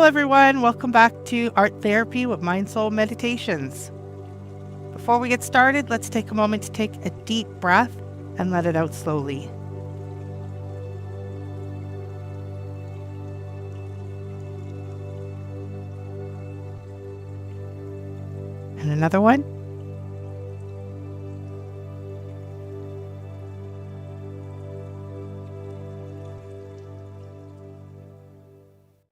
Hello everyone, welcome back to Art Therapy with MindSoulMeditations. Before we get started, let's take a moment to take a deep breath and let it out slowly. And another one.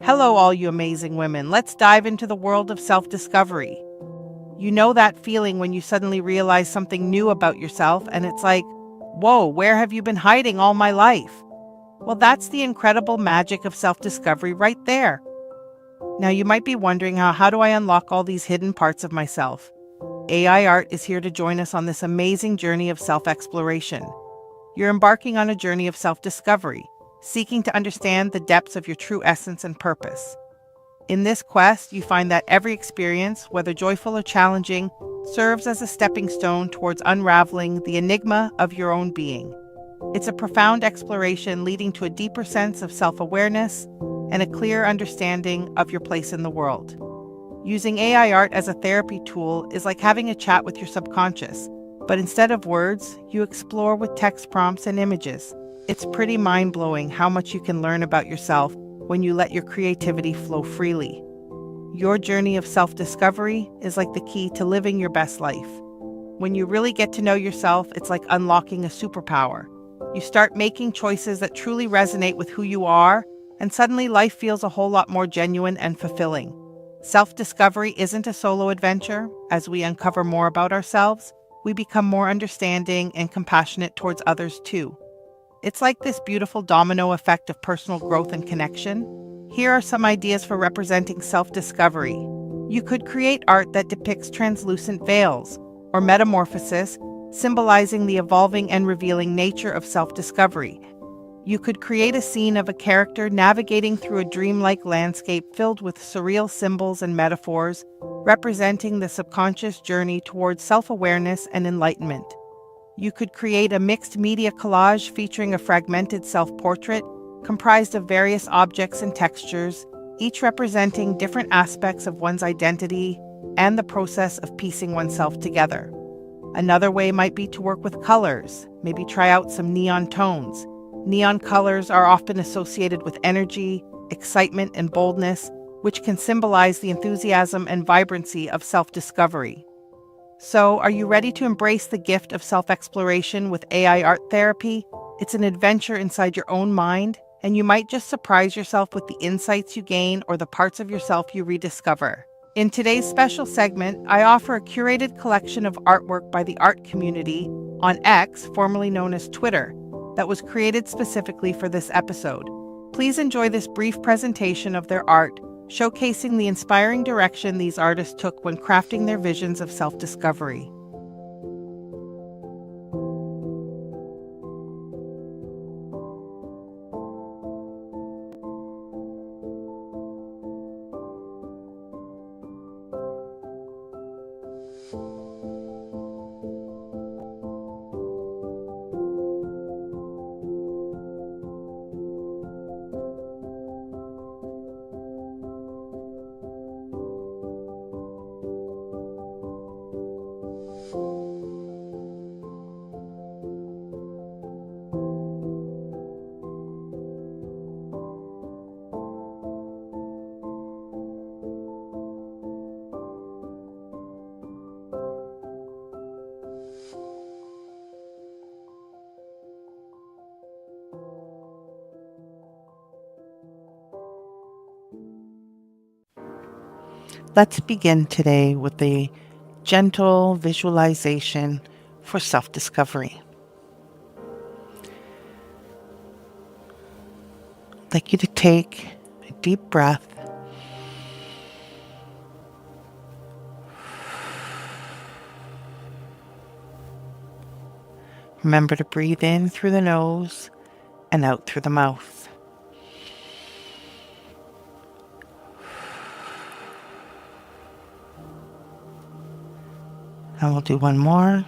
Hello all you amazing women. Let's dive into the world of self-discovery. You know that feeling when you suddenly realize something new about yourself and it's like, whoa, where have you been hiding all my life? Well, that's the incredible magic of self-discovery right there. Now you might be wondering how do I unlock all these hidden parts of myself? AI Art is here to join us on this amazing journey of self-exploration. You're embarking on a journey of self-discovery, seeking to understand the depths of your true essence and purpose. In this quest, you find that every experience, whether joyful or challenging, serves as a stepping stone towards unraveling the enigma of your own being. It's a profound exploration leading to a deeper sense of self-awareness and a clear understanding of your place in the world. Using AI art as a therapy tool is like having a chat with your subconscious, but instead of words, you explore with text prompts and images. It's pretty mind-blowing how much you can learn about yourself when you let your creativity flow freely. Your journey of self-discovery is like the key to living your best life. When you really get to know yourself, it's like unlocking a superpower. You start making choices that truly resonate with who you are, and suddenly life feels a whole lot more genuine and fulfilling. Self-discovery isn't a solo adventure. As we uncover more about ourselves, we become more understanding and compassionate towards others too. It's like this beautiful domino effect of personal growth and connection. Here are some ideas for representing self-discovery. You could create art that depicts translucent veils or metamorphosis, symbolizing the evolving and revealing nature of self-discovery. You could create a scene of a character navigating through a dreamlike landscape filled with surreal symbols and metaphors, representing the subconscious journey towards self-awareness and enlightenment. You could create a mixed media collage featuring a fragmented self-portrait comprised of various objects and textures, each representing different aspects of one's identity and the process of piecing oneself together. Another way might be to work with colors, maybe try out some neon tones. Neon colors are often associated with energy, excitement, and boldness, which can symbolize the enthusiasm and vibrancy of self-discovery. So, are you ready to embrace the gift of self-exploration with AI art therapy? It's an adventure inside your own mind, and you might just surprise yourself with the insights you gain or the parts of yourself you rediscover. In today's special segment, I offer a curated collection of artwork by the art community on X, formerly known as Twitter, that was created specifically for this episode. Please enjoy this brief presentation of their art, showcasing the inspiring direction these artists took when crafting their visions of self-discovery. Let's begin today with a gentle visualization for self-discovery. I'd like you to take a deep breath Remember to breathe in through the nose and out through the mouth. And we'll do one more.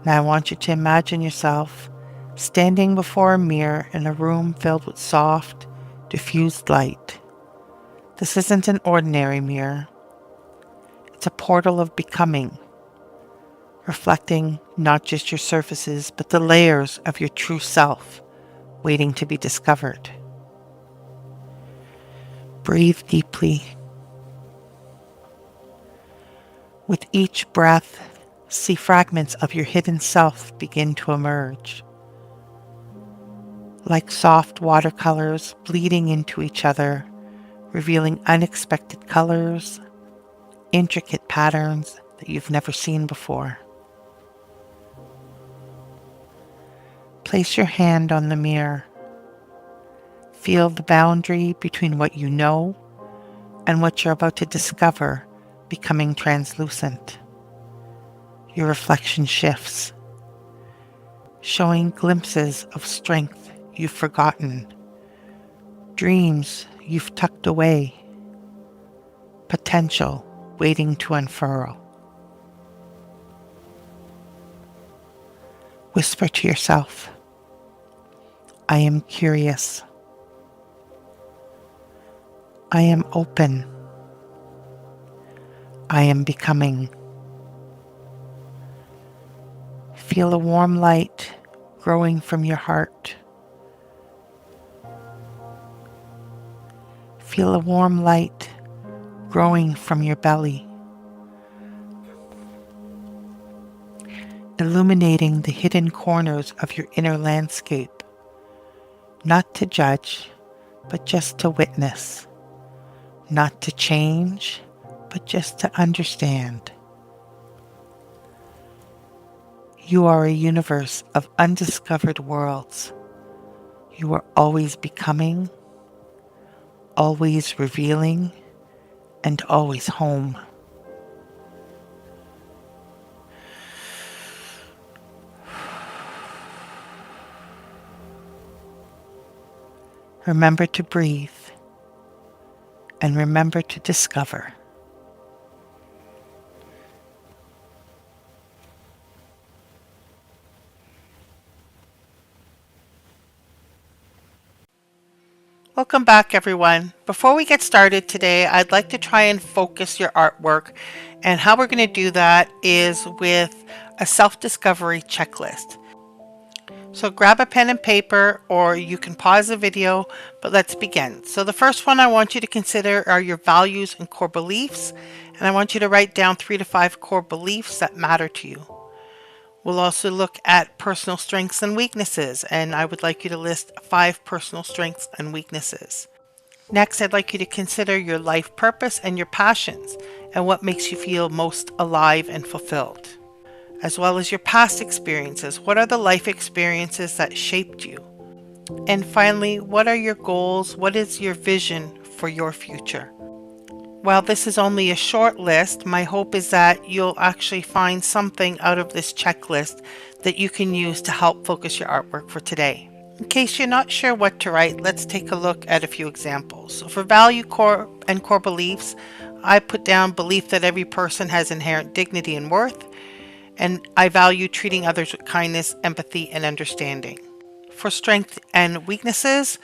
Now I want you to imagine yourself standing before a mirror in a room filled with soft, diffused light. This isn't an ordinary mirror. It's a portal of becoming, reflecting not just your surfaces, but the layers of your true self waiting to be discovered. Breathe deeply. With each breath, see fragments of your hidden self begin to emerge. Like soft watercolors bleeding into each other, revealing unexpected colors, intricate patterns that you've never seen before. Place your hand on the mirror. Feel the boundary between what you know and what you're about to discover becoming translucent. Your reflection shifts, showing glimpses of strength you've forgotten, dreams you've tucked away, potential waiting to unfurl. Whisper to yourself, I am curious. I am open. I am becoming. Feel a warm light growing from your heart. Feel a warm light growing from your belly, illuminating the hidden corners of your inner landscape, not to judge, but just to witness, not to change, but just to understand. You are a universe of undiscovered worlds. You are always becoming, always revealing, and always home. Remember to breathe, and remember to discover. Welcome back, everyone. Before we get started today, I'd like to try and focus your artwork, and how we're going to do that is with a self-discovery checklist. So grab a pen and paper, or you can pause the video, but let's begin. So the first one I want you to consider are your values and core beliefs, and I want you to write down 3 to 5 core beliefs that matter to you. We'll also look at personal strengths and weaknesses, and I would like you to list 5 personal strengths and weaknesses. Next, I'd like you to consider your life purpose and your passions, and what makes you feel most alive and fulfilled, as well as your past experiences. What are the life experiences that shaped you? And finally, what are your goals? What is your vision for your future? While this is only a short list, my hope is that you'll actually find something out of this checklist that you can use to help focus your artwork for today. In case you're not sure what to write, let's take a look at a few examples. So for value core and core beliefs, I put down belief that every person has inherent dignity and worth, and I value treating others with kindness, empathy, and understanding. For strength and weaknesses,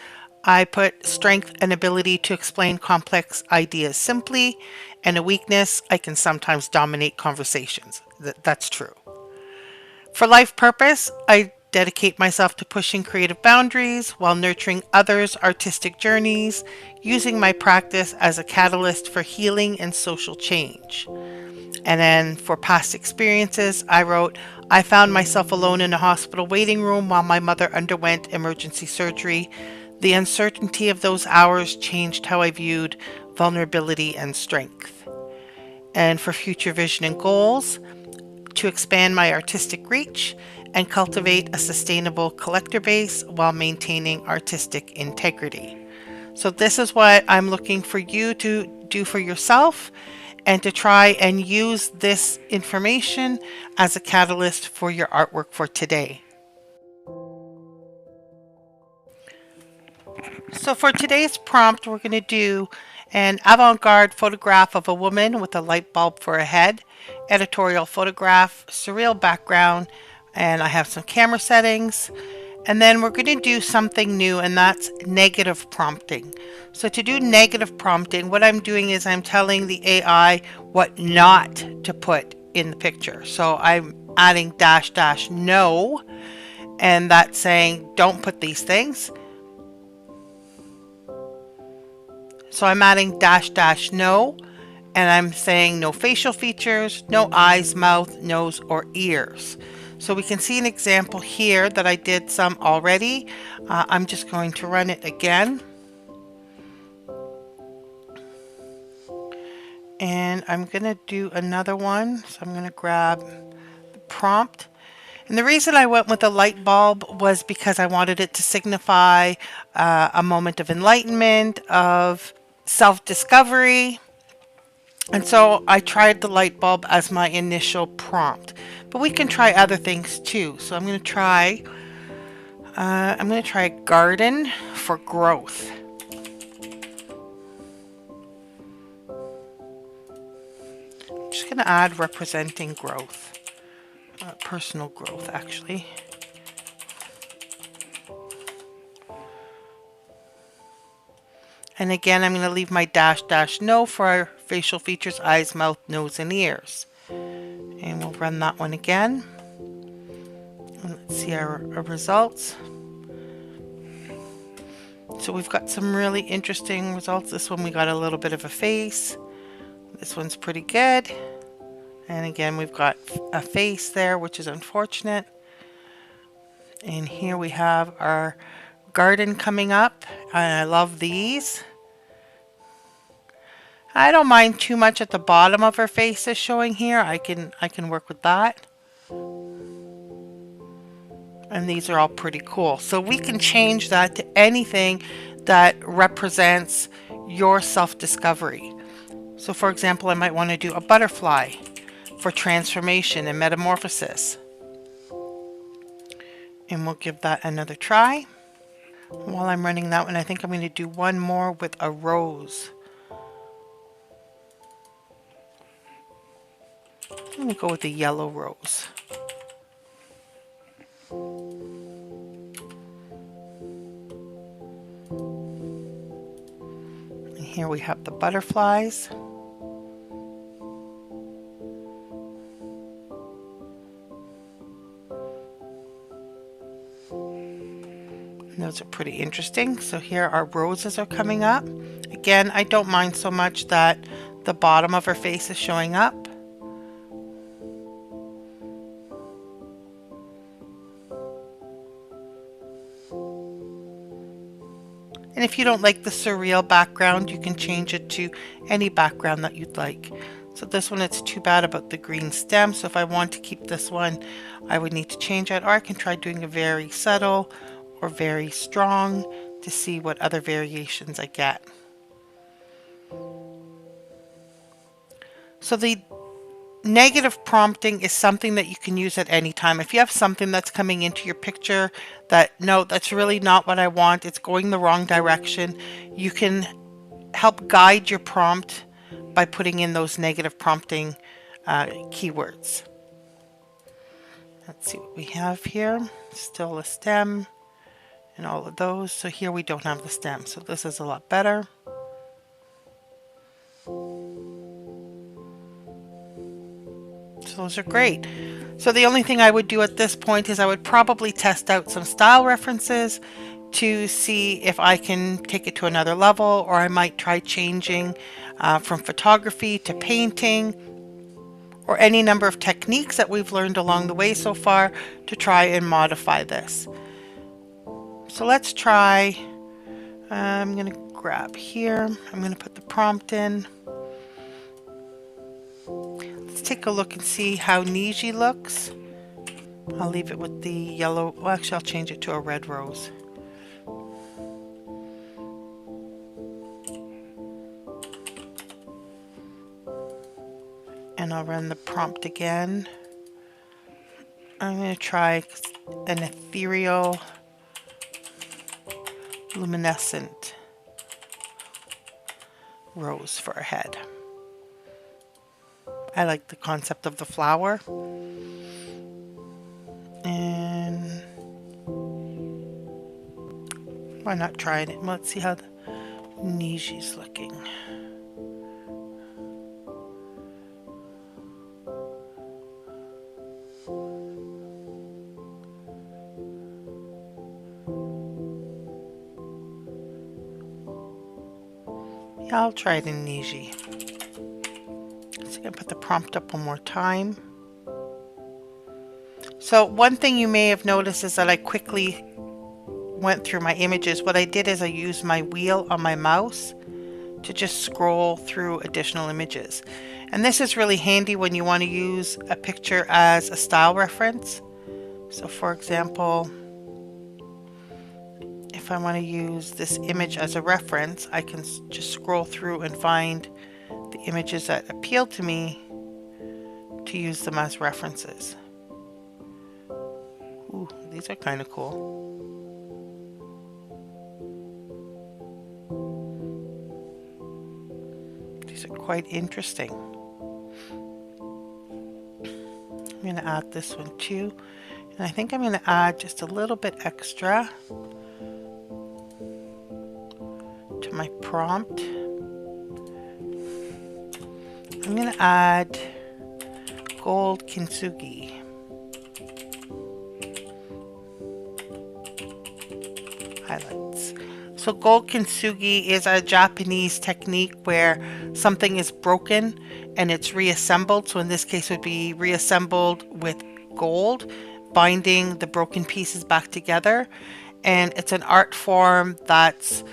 I put strength and ability to explain complex ideas simply, and a weakness, I can sometimes dominate conversations. That's true. For life purpose, I dedicate myself to pushing creative boundaries while nurturing others' artistic journeys, using my practice as a catalyst for healing and social change. And then for past experiences, I wrote, I found myself alone in a hospital waiting room while my mother underwent emergency surgery. The uncertainty of those hours changed how I viewed vulnerability and strength. And for future vision and goals, to expand my artistic reach and cultivate a sustainable collector base while maintaining artistic integrity. So this is what I'm looking for you to do for yourself, and to try and use this information as a catalyst for your artwork for today. So for today's prompt, we're going to do an avant-garde photograph of a woman with a light bulb for a head, editorial photograph, surreal background, And I have some camera settings. And then we're going to do something new, and that's negative prompting. So to do negative prompting, what I'm doing is I'm telling the AI what not to put in the picture. So I'm adding dash dash no, and that's saying don't put these things. So I'm adding dash dash no, and I'm saying no facial features, no eyes, mouth, nose, or ears. So we can see an example here that I did some already. I'm just going to run it again. And I'm going to do another one. So I'm going to grab the prompt. And the reason I went with a light bulb was because I wanted it to signify a moment of enlightenment, of self-discovery. And so I tried the light bulb as my initial prompt. But we can try other things too. So I'm going to try garden for growth. I'm just going to add representing growth, personal growth actually. And again, I'm going to leave my dash dash no for facial features, eyes, mouth, nose, and ears. And we'll run that one again. And let's see our results. So we've got some really interesting results. This one we got a little bit of a face. This one's pretty good. And again, we've got a face there, which is unfortunate. And here we have our garden coming up. I love these. I don't mind too much at the bottom of her face is showing here. I can work with that. And these are all pretty cool. So we can change that to anything that represents your self-discovery. So for example, I might want to do a butterfly for transformation and metamorphosis. And we'll give that another try. While I'm running that one, I think I'm going to do one more with a rose. I'm going to go with the yellow rose. And here we have the butterflies. And those are pretty interesting. So here our roses are coming up. Again, I don't mind so much that the bottom of her face is showing up. And if you don't like the surreal background, you can change it to any background that you'd like. So this one, it's too bad about the green stem. So if I want to keep this one, I would need to change it, or I can try doing a very subtle or very strong to see what other variations I get. So the negative prompting is something that you can use at any time. If you have something that's coming into your picture that, no, that's really not what I want, it's going the wrong direction, you can help guide your prompt by putting in those negative prompting keywords. Let's see what we have here. Still a stem and all of those. So here we don't have the stem, so this is a lot better. So those are great. So the only thing I would do at this point is I would probably test out some style references to see if I can take it to another level, or I might try changing from photography to painting, or any number of techniques that we've learned along the way so far to try and modify this. So let's try, I'm going to grab here, I'm going to put the prompt in. Let's take a look and see how Niji looks. I'll leave it with the yellow, well actually I'll change it to a red rose. And I'll run the prompt again. I'm going to try an ethereal, luminescent rose for a head. I like the concept of the flower. And why not try it? Let's see how the Niji's looking. Yeah, I'll try it in Niji. So I'm going to put the prompt up one more time. So one thing you may have noticed is that I quickly went through my images. What I did is I used my wheel on my mouse to just scroll through additional images. And this is really handy when you want to use a picture as a style reference. So for example, if I want to use this image as a reference, I can just scroll through and find the images that appeal to me to use them as references. Ooh, these are kind of cool. These are quite interesting. I'm going to add this one too. And I think I'm going to add just a little bit extra to my prompt. I'm going to add gold kintsugi. Highlights. So gold kintsugi is a Japanese technique where something is broken and it's reassembled. So in this case it would be reassembled with gold, binding the broken pieces back together. And it's an art form that's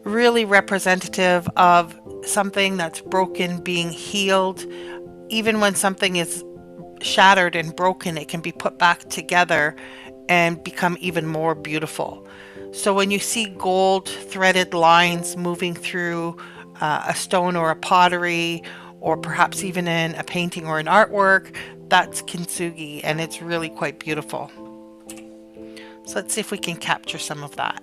really representative of something that's broken being healed. Even when something is shattered and broken, it can be put back together and become even more beautiful. So when you see gold threaded lines moving through a stone or a pottery, or perhaps even in a painting or an artwork, that's kintsugi, and it's really quite beautiful. So let's see if we can capture some of that.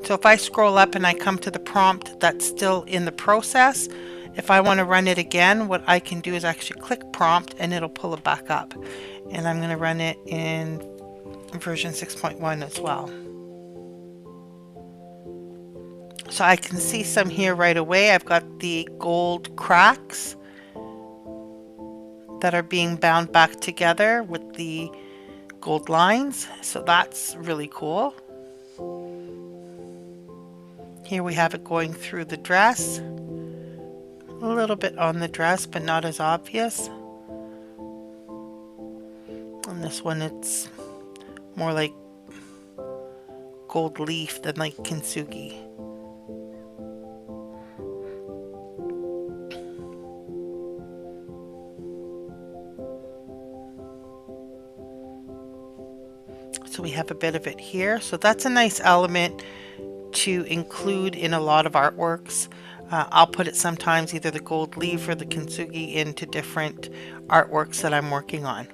So if I scroll up and I come to the prompt that's still in the process, if I want to run it again, what I can do is actually click prompt and it'll pull it back up. And I'm going to run it in version 6.1 as well. So I can see some here right away. I've got the gold cracks that are being bound back together with the gold lines. So that's really cool. Here we have it going through the dress. A little bit on the dress, but not as obvious. On this one, it's more like gold leaf than like kintsugi. So we have a bit of it here. So that's a nice element to include in a lot of artworks. I'll put it sometimes, either the gold leaf or the kintsugi, into different artworks that I'm working on.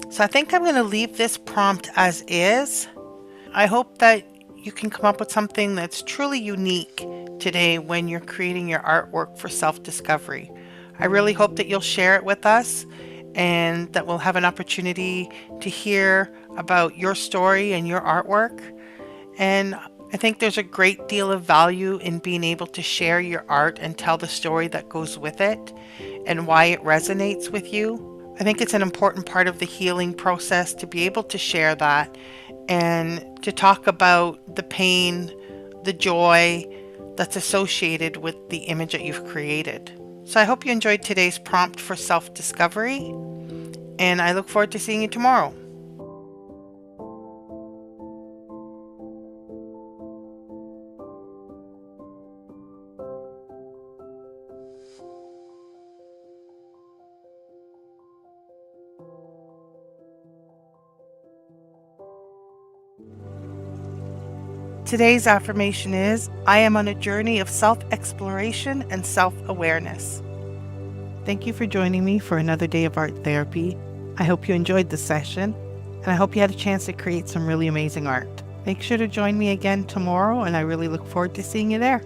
So I think I'm going to leave this prompt as is. I hope that you can come up with something that's truly unique today when you're creating your artwork for self-discovery. I really hope that you'll share it with us and that we'll have an opportunity to hear about your story and your artwork. And I think there's a great deal of value in being able to share your art and tell the story that goes with it and why it resonates with you. I think it's an important part of the healing process to be able to share that and to talk about the pain, the joy that's associated with the image that you've created. So I hope you enjoyed today's prompt for self-discovery, and I look forward to seeing you tomorrow. Today's affirmation is, I am on a journey of self-exploration and self-awareness. Thank you for joining me for another day of art therapy. I hope you enjoyed the session, and I hope you had a chance to create some really amazing art. Make sure to join me again tomorrow, and I really look forward to seeing you there.